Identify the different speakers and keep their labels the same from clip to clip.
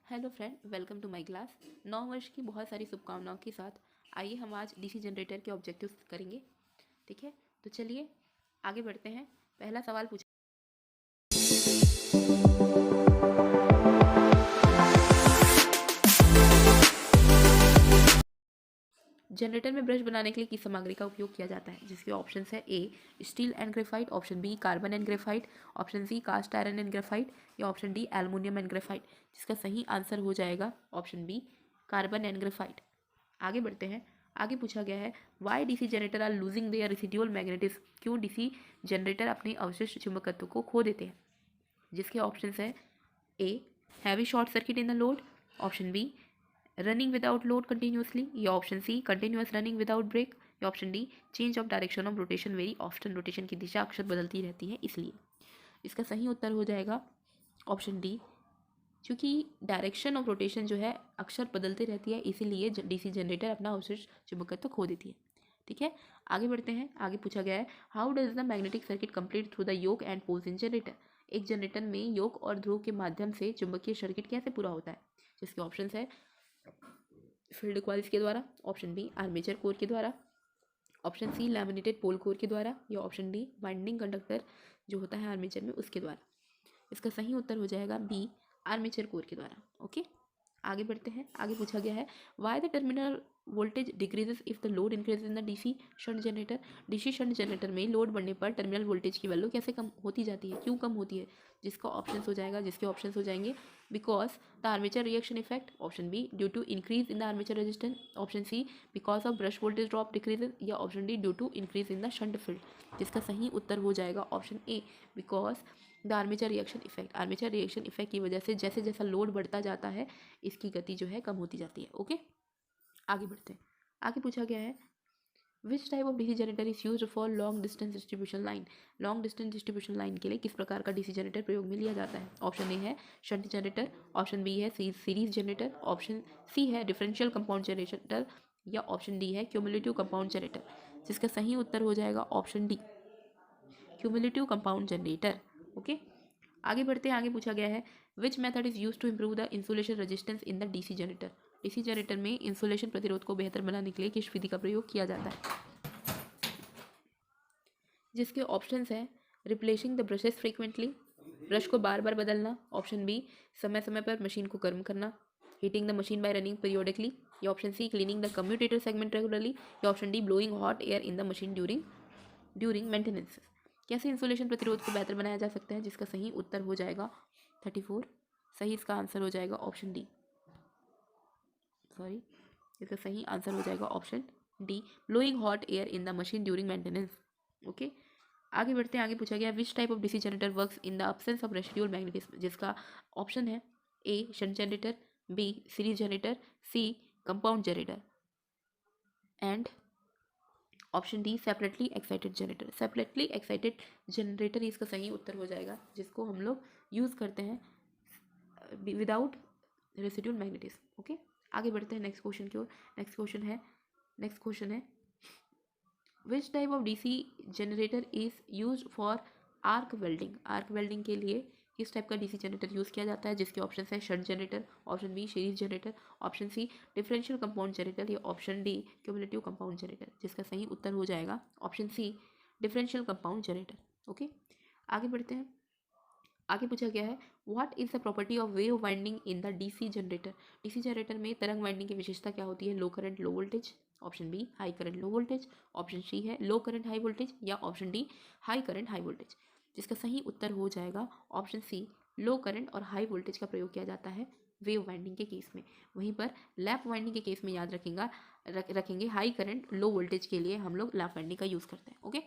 Speaker 1: Hello friend, welcome to my class. 9 वर्ष की बहुत सारी शुभकामनाओं के साथ आइए हम आज डीसी जनरेटर के ऑब्जेक्टिव्स करेंगे। ठीक है, तो चलिए आगे बढ़ते हैं। पहला सवाल पूछा, जनरेटर में ब्रश बनाने के लिए किस सामग्री का उपयोग किया जाता है? जिसके ऑप्शंस है A steel and graphite, option B carbon and graphite, option C cast iron and graphite या option D aluminium and graphite. जिसका सही आंसर हो जाएगा option B carbon and graphite. आगे बढ़ते हैं। आगे पूछा गया है why DC generator are losing their residual magnetism. क्यों डीसी जनरेटर अपने अवशिष्ट चुंबकत्व को खो देते हैं? जिसके ऑप्शंस है A heavy short circuit in the load, option B running without load continuously या option C continuous running without break या option D change of direction of rotation very often. Rotation की दिशा अक्सर बदलती रहती है इसलिए। इसका सही उत्तर हो जाएगा ऑप्शन डी, क्योंकि डायरेक्शन ऑफ रोटेशन जो है अक्सर बदलती रहती है, इसीलिए डीसी जनरेटर अपना अवशिष्ट चुंबकत्व खो देती है। ठीक है, आगे बढ़ते हैं। आगे पूछा गया है how does the magnetic circuit complete through the yoke and poles in generator. एक जनरेटर में योक और ध्रुव के माध्यम से चुंबकीय सर्किट कैसे पूरा होता है? जिसके ऑप्शन है फील्ड कॉइल्स के द्वारा, ऑप्शन बी आर्मेचर कोर के द्वारा, ऑप्शन सी लैमिनेटेड पोल कोर के द्वारा या ऑप्शन डी वाइंडिंग कंडक्टर जो होता है आर्मेचर में उसके द्वारा। इसका सही उत्तर हो जाएगा बी आर्मेचर कोर के द्वारा। ओके, आगे बढ़ते हैं। आगे पूछा गया है why the terminal voltage decreases if the load increases in the DC shunt generator. DC shunt generator में लोड बढ़ने पर टर्मिनल वोल्टेज की वैल्यू कैसे कम होती जाती है, क्यों कम होती है? जिसके ऑप्शन हो जाएंगे because the armature reaction effect, option B due to increase in the armature resistance, option C because of brush voltage drop decreases या option D due to increase in the shunt field. जिसका सही उत्तर हो जाएगा option A because the armature reaction effect. Armature reaction effect की वजह से जैसे जैसा लोड बढ़ता जाता है इसकी गति जो है कम होती जाती है। ओके, आगे बढ़ते हैं। आगे पूछा गया है विच type of DC generator is used for long distance distribution line. Long distance distribution line के लिए किस प्रकार का डीसी जनरेटर प्रयोग में लिया जाता है? ऑप्शन ए है शंट जनरेटर, ऑप्शन बी है सीरीज जनरेटर, ऑप्शन सी है डिफरेंशियल कंपाउंड जनरेटर या ऑप्शन डी है क्यूमुलेटिव कंपाउंड जनरेटर। जिसका सही उत्तर हो जाएगा option D cumulative compound generator. Okay, आगे बढ़ते हैं। आगे पूछा गया है which method is use to improve the insulation resistance in the DC generator. DC generator में इंसुलेशन प्रतिरोध को बेहतर बनाने के लिए किस विधि का प्रयोग किया जाता है? जिसके ऑप्शंस हैं replacing the brushes frequently, brush को बार बार बदलना, ऑप्शन बी समय समय पर मशीन को गर्म करना, heating the machine by running periodically या option C cleaning the commutator segment regularly या option D blowing hot air in the machine during maintenance. कैसे इंसुलेशन प्रतिरोध को बेहतर बनाया जा सकता है? जिसका सही उत्तर हो जाएगा 34। सही इसका आंसर हो जाएगा ऑप्शन डी, सॉरी, इसका सही आंसर हो जाएगा option D blowing hot air in the machine during maintenance. Okay, आगे बढ़ते हैं। आगे पूछा गया which type of DC generator works in the absence of residual magnetism. जिसका ऑप्शन है A shunt generator, B series generator, C compound generator and option D separately excited generator. Separately excited generator इसका सही उत्तर हो जाएगा, जिसको हम लोग यूज़ करते हैं विदाउट रेसिडुअल मैग्नेटिज्म। ओके, आगे बढ़ते हैं नेक्स्ट क्वेश्चन की ओर। नेक्स्ट क्वेश्चन है विच type of DC generator is use for arc welding. Arc welding के लिए किस टाइप का डीसी जनरेटर यूज़ किया जाता है? जिसके ऑप्शन है shunt generator, option B series generator, option C differential compound generator या option D cumulative compound generator. जिसका सही उत्तर हो जाएगा option C differential compound generator. Okay, आगे बढ़ते हैं। आगे पूछा गया है what is the property of wave winding in the DC generator. DC generator में तरंग वाइंडिंग की विशेषता क्या होती है? Low current low voltage, option B high current low voltage, option C है लो करंट हाई वोल्टेज या option D high current high voltage. जिसका सही उत्तर हो जाएगा ऑप्शन सी लो करंट और हाई वोल्टेज का प्रयोग किया जाता है वेव वाइंडिंग के केस में। वहीं पर लैप वाइंडिंग के केस में याद रखेंगे हाई करंट लो वोल्टेज के लिए हम लोग लैप वाइंडिंग का यूज़ करते हैं। ओके,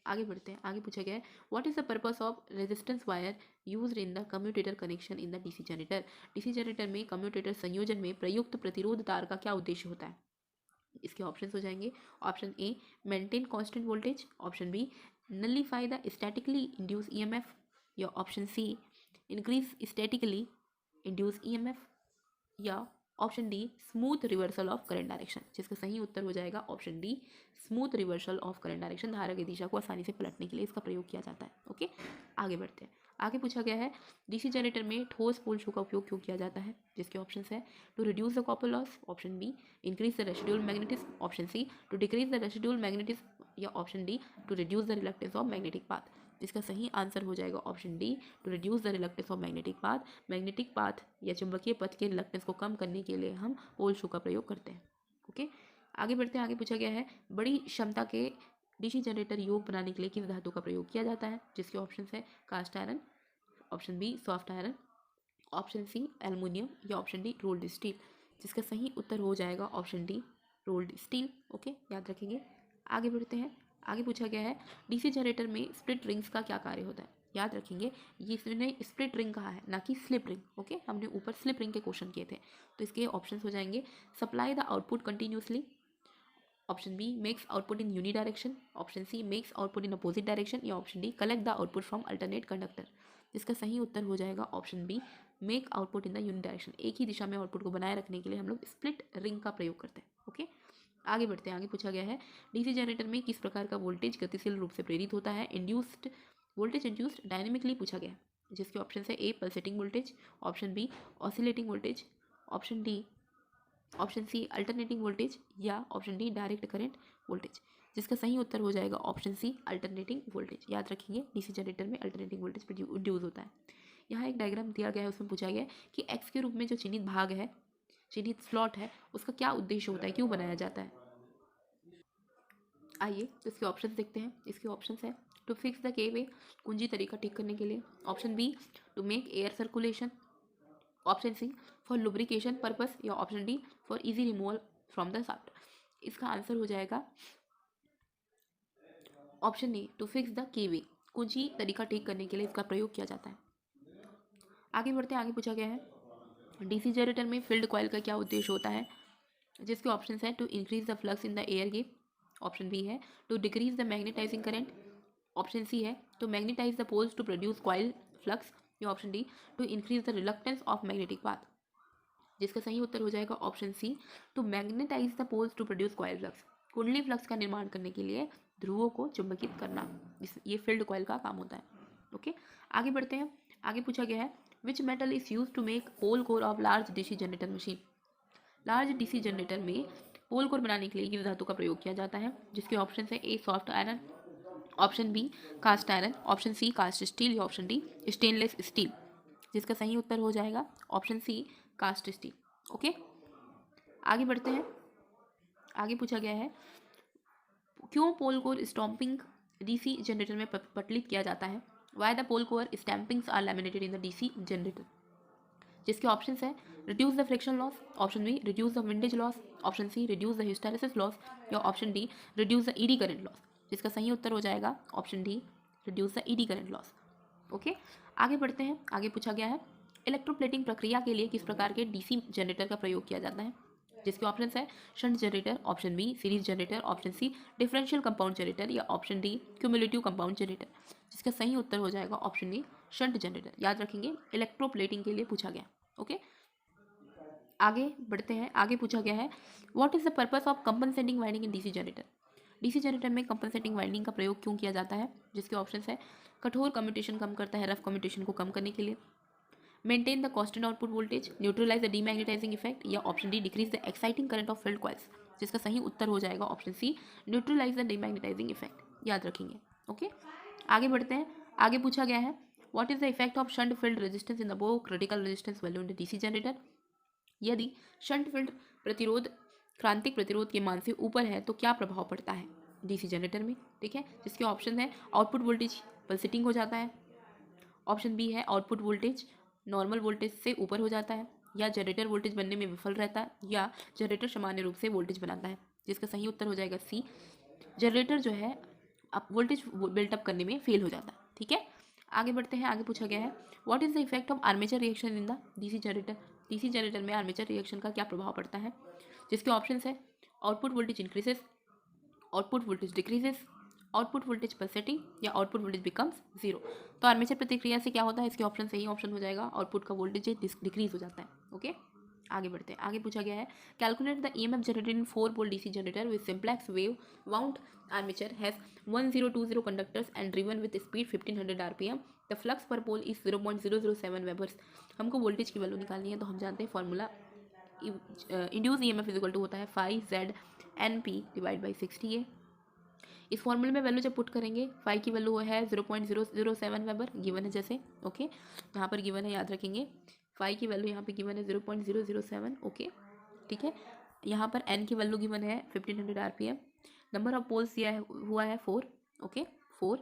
Speaker 1: आगे बढ़ते हैं। आगे पूछा गया है what is the purpose of resistance wire used in the commutator connection in the DC generator. DC generator में कम्यूटेटर संयोजन में प्रयुक्त प्रतिरोध तार का क्या उद्देश्य होता है? इसके ऑप्शंस हो जाएंगे option A maintain constant voltage, option B nullify the statically induce EMF या option C increase statically induce EMF या option D smooth reversal of current direction. जिसका सही उत्तर हो जाएगा option D smooth reversal of current direction. धारा की दिशा को आसानी से पलटने के लिए इसका प्रयोग किया जाता है। ओके, आगे बढ़ते हैं। आगे पूछा गया है डीसी जनरेटर में ठोस पोल शू का उपयोग क्यों किया जाता है, जिसके ऑप्शन है to reduce the copper loss, option B increase the residual magnetism, option C to decrease the residual magnetism, या option D to reduce the reluctance of magnetic path. इसका सही आंसर हो जाएगा option D to reduce the reluctance of magnetic path. Magnetic path या चुंबकीय पथ के reluctance को कम करने के लिए हम पोल शू का प्रयोग करते हैं। ओके, आगे बढ़ते हैं। आगे पूछा गया है बड़ी क्षमता के डीसी जनरेटर योग बनाने के लिए किस धातु का प्रयोग किया जाता है, जिसके ऑप्शन है cast iron, option B soft iron, option C aluminium, या ऑप्शन डी रोल्ड स्टील। जिसका सही उत्तर हो जाएगा option D rolled steel. Okay, याद रखेंगे। आगे बढ़ते हैं। आगे पूछा गया है डीसी जनरेटर में स्प्लिट रिंग्स का क्या कार्य होता है। याद रखेंगे ये इसने स्प्लिट रिंग कहा है, ना कि स्लिप रिंग। ओके, हमने ऊपर स्लिप रिंग के क्वेश्चन किए थे, तो इसके ऑप्शन हो जाएंगे supply the output continuously, option B makes output in uni direction, option C makes output in opposite direction, या option D collect the output from alternate conductor. जिसका सही उत्तर हो जाएगा option B make output in the uni direction. एक ही दिशा में output को बनाए रखने के लिए हम लोग स्प्लिट रिंग का प्रयोग करते हैं। ओके, आगे बढ़ते हैं। आगे पूछा गया है डीसी जनरेटर में किस प्रकार का वोल्टेज गतिशील रूप से प्रेरित होता है, इंड्यूस्ड वोल्टेज इंड्यूस्ड डायनेमिकली पूछा गया है। जिसके ऑप्शन है A pulsating voltage, option B oscillating voltage, option C alternating voltage, या option D direct current voltage. जिसका सही उत्तर हो जाएगा ऑप्शन सी अल्टरनेटिंग वोल्टेज। याद रखेंगे डीसी जनरेटर में अल्टरनेटिंग वोल्टेज प्रोड्यूस होता है। यहाँ एक डायग्राम दिया गया है, उसमें पूछा गया है कि एक्स के रूप में जो चिन्हित भाग है, चिन्हित स्लॉट है, उसका क्या उद्देश्य होता है, क्यों बनाया जाता है। आइए तो इसके ऑप्शन देखते हैं। इसके ऑप्शन है टू फिक्स द केवे, कुंजी तरीका ठीक करने के लिए, option B to make air circulation, option C for lubrication purpose, या option D for easy removal from the shaft. इसका आंसर हो जाएगा option A to fix the keyway, कुंजी तरीका ठीक करने के लिए इसका प्रयोग किया जाता है। आगे बढ़ते हैं। आगे पूछा गया है डीसी जनरेटर में फील्ड कॉइल का क्या उद्देश्य होता है, जिसके ऑप्शन है to increase the flux in the air gap, option B है to decrease the magnetising current, option C है to magnetise the poles to produce coil flux, या option D to increase the reluctance of magnetic path. जिसका सही उत्तर हो जाएगा option C to magnetise the poles to produce coil flux. कुंडली flux का निर्माण करने के लिए ध्रुवों को चुंबकित करना, ये फील्ड कॉइल का काम होता है। ओके, आगे बढ़ते हैं। आगे पूछा गया है which metal is use to make pole core of large DC generator machine. Large DC generator में पोल कोर बनाने के लिए किस धातु का प्रयोग किया जाता है, जिसके ऑप्शन है A soft iron, option B cast iron, option C cast steel, या ऑप्शन डी स्टेनलेस स्टील। जिसका सही उत्तर हो जाएगा option C cast steel. Okay, आगे बढ़ते हैं। आगे पूछा गया है क्यों pole core stamping DC generator में पटलित किया जाता है, why the pole core stampings are laminated in the DC generator. जिसके ऑप्शन है reduce the friction loss, option B reduce the windage loss, option C reduce the hysteresis loss, या option D reduce the eddy current loss. जिसका सही उत्तर हो जाएगा option D reduce the eddy current loss. Okay, आगे बढ़ते हैं। आगे पूछा गया है इलेक्ट्रोप्लेटिंग प्रक्रिया के लिए किस प्रकार के डीसी जनरेटर का प्रयोग किया जाता है, जिसके ऑप्शन है shunt generator, option B series generator, option C differential compound generator, या option D cumulative compound generator. जिसका सही उत्तर हो जाएगा ऑप्शन डी शंट जनरेटर। याद रखेंगे इलेक्ट्रोप्लेटिंग के लिए पूछा गया। ओके, आगे बढ़ते हैं। आगे पूछा गया है what is the purpose of compensating winding in DC generator. DC generator में कंपनसेटिंग वाइंडिंग का प्रयोग क्यों किया जाता है, जिसके ऑप्शन है कठोर कम्यूटेशन कम करता है, रफ कम्यूटेशन को कम करने के लिए, maintain the constant output voltage, neutralise the demagnetising effect, या option D decrease the exciting current of field coils. जिसका सही उत्तर हो जाएगा option C neutralise the demagnetising effect. याद रखेंगे। ओके, आगे बढ़ते हैं। आगे पूछा गया है what is the effect of shunt field resistance in the above critical resistance value in the DC generator. यदि शंट फील्ड प्रतिरोध क्रांतिक प्रतिरोध के मान से ऊपर है तो क्या प्रभाव पड़ता है डीसी जनरेटर में। ठीक है, जिसके ऑप्शन है आउटपुट वोल्टेज पल्सेटिंग हो जाता है, ऑप्शन बी है आउटपुट वोल्टेज नॉर्मल वोल्टेज से ऊपर हो जाता है, या जनरेटर वोल्टेज बनने में विफल रहता है, या जनरेटर सामान्य रूप से वोल्टेज बनाता है। जिसका सही उत्तर हो जाएगा सी जनरेटर जो है अब वोल्टेज बिल्टअप करने में फेल हो जाता है। ठीक है, आगे बढ़ते हैं। आगे पूछा गया है what is the effect of armature reaction in the DC generator. DC generator में आर्मेचर रिएक्शन का क्या प्रभाव पड़ता है, जिसके ऑप्शन है output voltage increases, output voltage decreases, output voltage pulsating, या आउटपुट वोल्टेज बिकम्स जीरो। तो आर्मेचर प्रतिक्रिया से क्या होता है, इसके ऑप्शन सही ऑप्शन हो जाएगा आउटपुट का वोल्टेज डिक्रीज हो जाता है। ओके, आगे बढ़ते हैं, आगे पूछा गया है calculate the EMF generated in 4 pole DC generator with simplex wave wound armature has 1020 conductors and driven with speed 1500 RPM. The flux per pole is 0.007 webers. हमको वोल्टेज की वैल्यू निकालनी है, तो हम जानते हैं formula induce EMF is equal to होता है 5ZNP डिवाइड बाई 60A। इस फॉर्मूले में वैल्यू जब पुट करेंगे, फाई की वैल्यू है 0.007 वेबर गिवन है, जैसे ओके यहाँ पर गिवन है, याद रखेंगे फाई की वैल्यू यहाँ पे गिवन है 0.007। ओके ठीक है, यहाँ पर एन की वैल्यू गिवन है 1500 आरपीएम। नंबर ऑफ पोल्स दिया है हुआ है 4। ओके 4,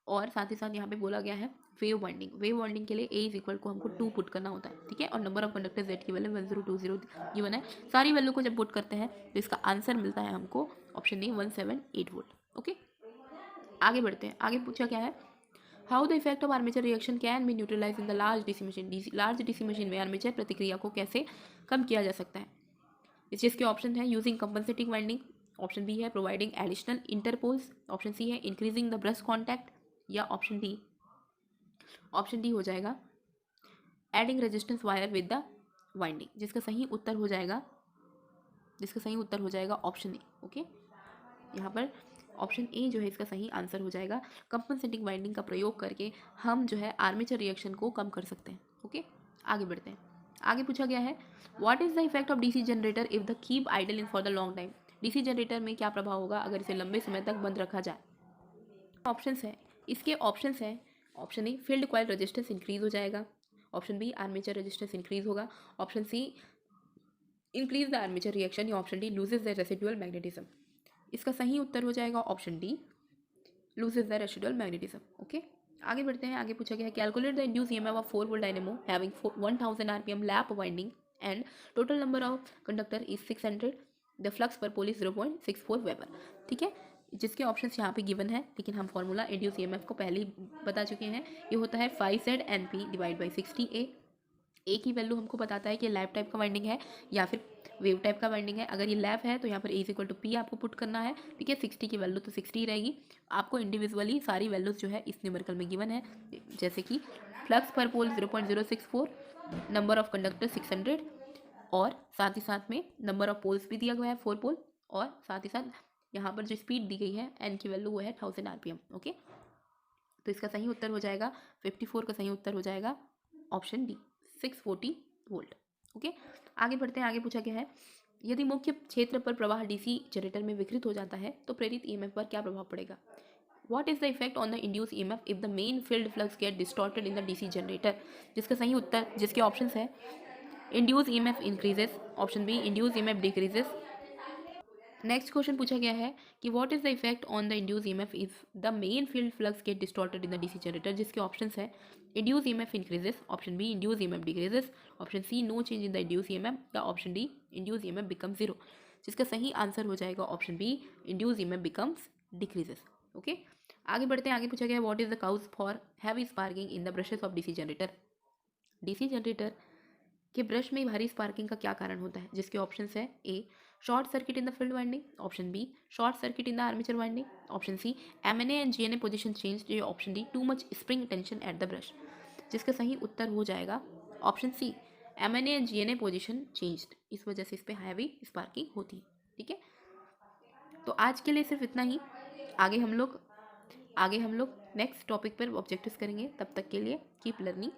Speaker 1: और साथ ही साथ यहाँ पे बोला गया है वेव वाइंडिंग के लिए ए इज इक्वल को हमको 2 पुट करना होता है, ठीक है। और नंबर ऑफ कंडक्टर जेड की वैल्यू 1020 गिवन है। सारी वैल्यू को जब पुट करते हैं तो इसका आंसर मिलता है हमको ऑप्शन ए 178 वोल्ट। ओके आगे बढ़ते हैं, आगे पूछा क्या है how the effect of armature reaction can be neutralize in the large DC machine. Large DC machine में आर्मेचर प्रतिक्रिया को कैसे कम किया जा सकता है। इस चीज़ के ऑप्शन है using compensating winding, option B है providing additional interpoles, option C है इंक्रीजिंग द ब्रश कॉन्टैक्ट, या ऑप्शन डी हो जाएगा adding resistance wire with the winding. जिसका सही उत्तर हो जाएगा ऑप्शन ए। ओके यहाँ पर ऑप्शन ए जो है इसका सही आंसर हो जाएगा। कंपनसेटिंग वाइंडिंग का प्रयोग करके हम जो है आर्मेचर रिएक्शन को कम कर सकते हैं। ओके आगे बढ़ते हैं, आगे पूछा गया है what is the effect of DC generator if the keep idle in for the long time. DC generator में क्या प्रभाव होगा अगर इसे लंबे समय तक बंद रखा जाए। ऑप्शंस है, इसके ऑप्शंस है option A field coil resistance increase हो जाएगा, option B armature resistance increase होगा, option C increase the armature reaction, या option D loses the residual magnetism. इसका सही उत्तर हो जाएगा option D loses the residual magnetism. Okay आगे बढ़ते हैं, आगे पूछा गया है calculate the induce EMF of 4 volt dynamo having 1000 RPM lap winding and total number of conductor is 600, the flux per pole is 0.64 weber. ठीक है, जिसके ऑप्शंस यहाँ पे गिवन है, लेकिन हम फॉर्मूला इंड्यूस ईएमएफ को पहले ही बता चुके हैं। ये होता है 5ZNP डिवाइड बाई 60A। ए की वैल्यू हमको बताता है कि लैप टाइप का वाइंडिंग है या फिर वेव टाइप का वाइंडिंग है। अगर ये लैप है तो यहाँ पर ए इज इक्वल टू पी आपको पुट करना है, ठीक है। 60 की वैल्यू तो 60 ही रहेगी। आपको इंडिविजुअली सारी वैल्यूज जो है इस न्यूमेरिकल में गिवन है, जैसे कि flux per pole 0.064, number of conductor 600, और साथ ही साथ में नंबर ऑफ पोल्स भी दिया गया है 4 पोल, और साथ ही साथ यहाँ पर जो स्पीड दी गई है एन की वैल्यू वो है 1000 आरपीएम। ओके तो इसका सही उत्तर हो जाएगा 54 का सही उत्तर हो जाएगा ऑप्शन डी 640 वोल्ट। ओके आगे बढ़ते हैं, आगे पूछा गया है यदि मुख्य क्षेत्र पर प्रवाह डीसी जनरेटर में विकृत हो जाता है तो प्रेरित ईएमएफ पर क्या प्रभाव पड़ेगा। What is the effect on the induced EMF if the main field flux get distorted in the DC generator। जिसका सही उत्तर, जिसके ऑप्शंस है induced EMF increases, option B induced EMF decreases। Next question पूछा गया है कि what is the effect on the induce EMF if the main field flux get distorted in the DC generator. जिसके options है induce EMF increases, option B induce EMF decreases, option C no change in the induce EMF, the option D induce EMF become zero. जिसका सही answer हो जाएगा option B induce EMF becomes decreases. Okay आगे बढ़ते हैं, आगे पूछा गया है what is the cause for heavy sparking in the brushes of DC generator. DC generator के ब्रश में भारी स्पार्किंग का क्या कारण होता है। जिसके ऑप्शंस है A short circuit in the field winding, option B short circuit in the armature winding, option C MNA and GNA position change, option D too much spring tension at the brush. जिसका सही उत्तर हो जाएगा option C MNA and GNA position changed, इस वजह से इस पर हैवी स्पार्किंग होती है। ठीक है, तो आज के लिए सिर्फ इतना ही। आगे हम लोग नेक्स्ट टॉपिक पर ऑब्जेक्टिव्स करेंगे। तब तक के लिए कीप लर्निंग।